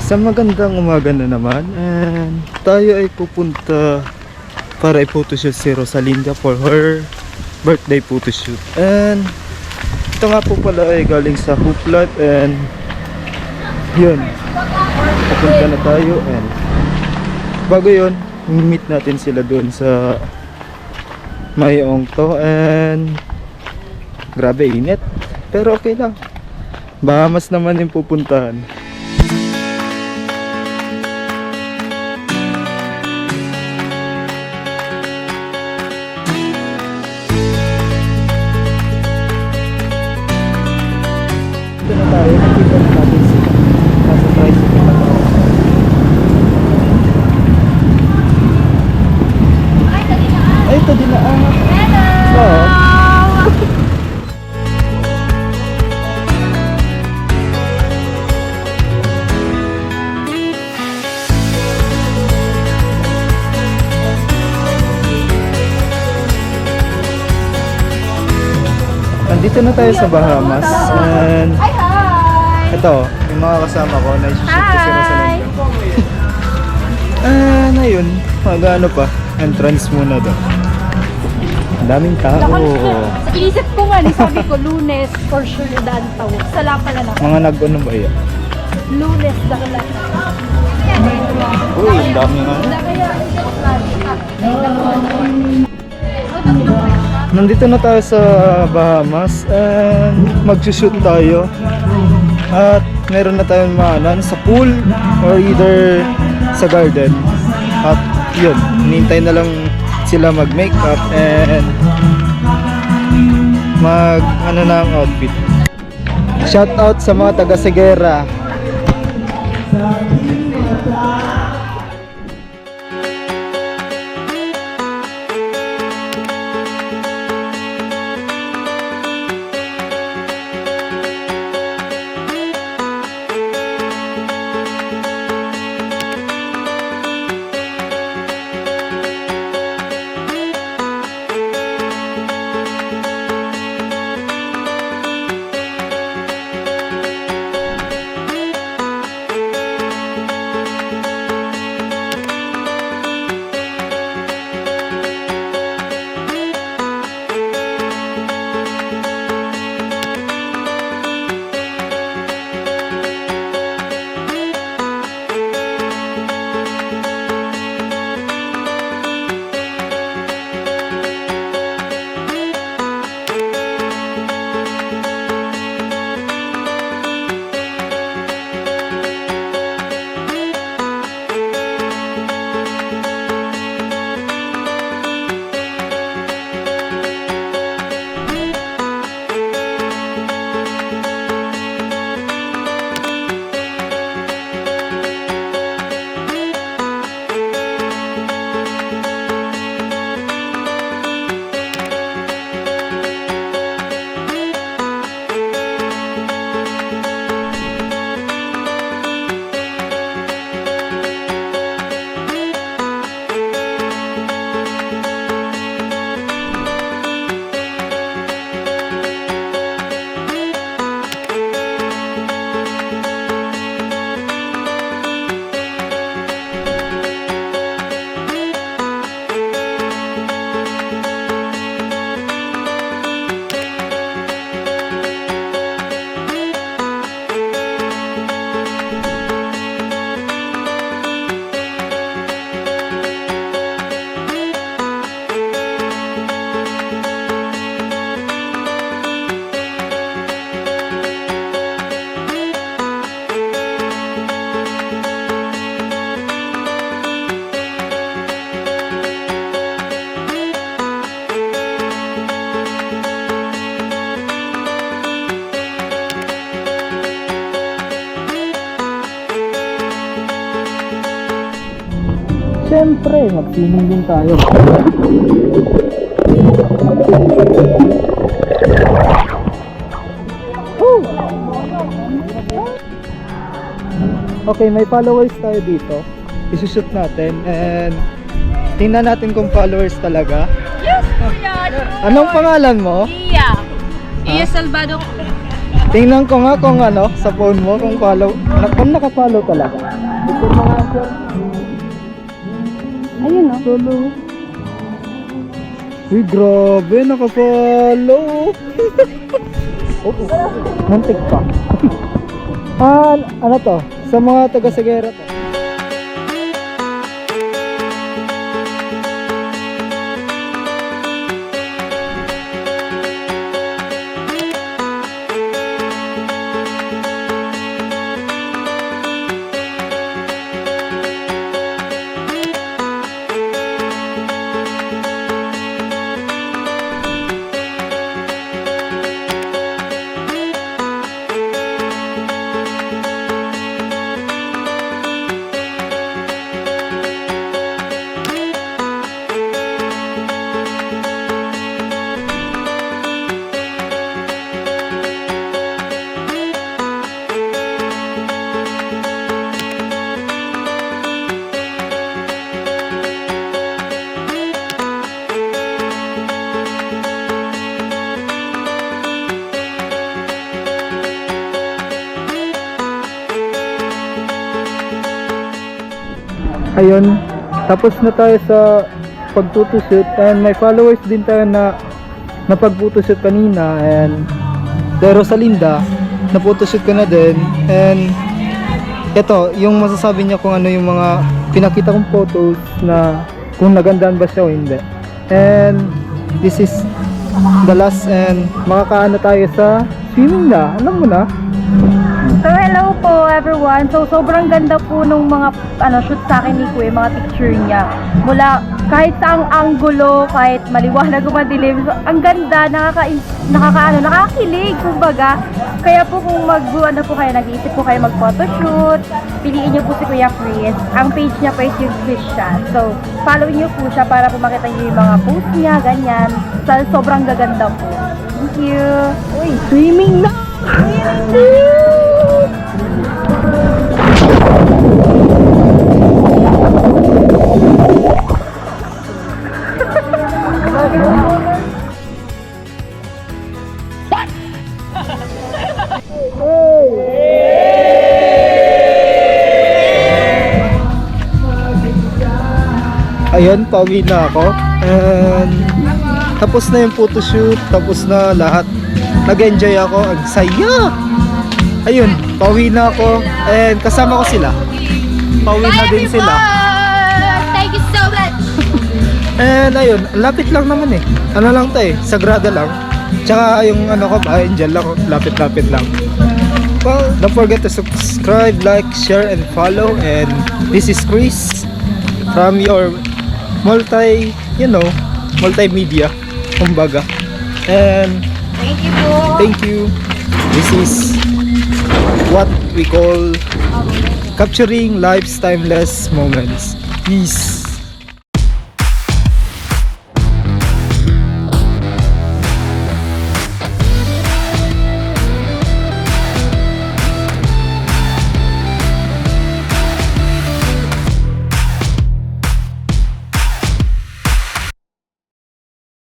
Isang magandang umaga na naman, and tayo ay pupunta para i-photoshoot si Rosalinda for her birthday photoshoot. And ito nga po pala ay galing sa Huplat, and yun, pupunta na tayo. And bago yun, meet natin sila doon sa Mayong to, and grabe init, pero okay lang, Bahamas naman yung pupuntahan. Ito na tayo, nakita na natin sila nasa tricycle na tayo. Ay, ito din na ang hello! Nandito na tayo sa Bahamas, and ito, yung mga kasama ko na i-shoot ko si Rosalinda. Ayun, mag-ano pa, entrance muna daw. Ang daming tao. Sa inisip ko nga, sabi ko, Lunes, for sure na daan tao. Sala pala na. Mga nag-ano ba yan? Lunes, dahil Uy, ang dami nga. Nandito na tayo sa Bahamas, and mag-shoot tayo. At meron na tayong maanan sa pool or either sa garden. At yun, hinintay na lang sila mag-makeup and ano na ang outfit. Shout out sa mga taga Segera. Siyempre, mag-swimming din tayo. Okay, may followers tayo dito. Isushoot natin, and tingnan natin kung followers talaga. Yes, kuya! Anong pangalan mo? Iya. Iya Salvador. Tingnan ko nga kung ano, sa phone mo, kung naka-follow talaga. Ayun no. Solo. Uy, grabe, nakapalo. Mantik pa. Ano to? Sa mga taga-Sagera to. Ayun, tapos na tayo sa pagputoshoot and may followers din tayo na pagputoshoot kanina, and de Rosalinda naputoshoot ko na din, and ito yung masasabi niya kung ano yung mga pinakita kong photos na kung nagandaan ba siya o hindi. And this is the last, and makakaano tayo sa swimming na, alam mo na. So hello po everyone. So sobrang ganda po nung mga shoot sa akin ni Kuya, mga picture niya. Mula kahit saang anggulo, kahit maliwanag o madilim. So, ang ganda, nakakakilig kumbaga. Kaya po kung po kayo, nag-iisip po kayo mag-photoshoot, piliin niyo po si Kuya Chris. Ang page niya po is yung Christian. So follow niyo po siya para po makita niyo yung mga post niya, ganyan. Sobrang gaganda po. Thank you. Uy, swimming na! Ayun, pauwi na ako, and tapos na yung photoshoot, tapos na lahat. Nag-enjoy ako, ang saya. Ayun, pauwi na ako, and kasama ko sila. Pauwi na din sila. Thank you so much. And ayun, lapit lang naman eh. Ano lang to eh, Sagrada lang. Tsaka yung ko, bahay dyan lang, lapit-lapit lang. Well, don't forget to subscribe, like, share, and follow. And this is Chris from your multimedia, kumbaga. And Thank you po. thank you. This is what we call capturing life's timeless moments. Peace.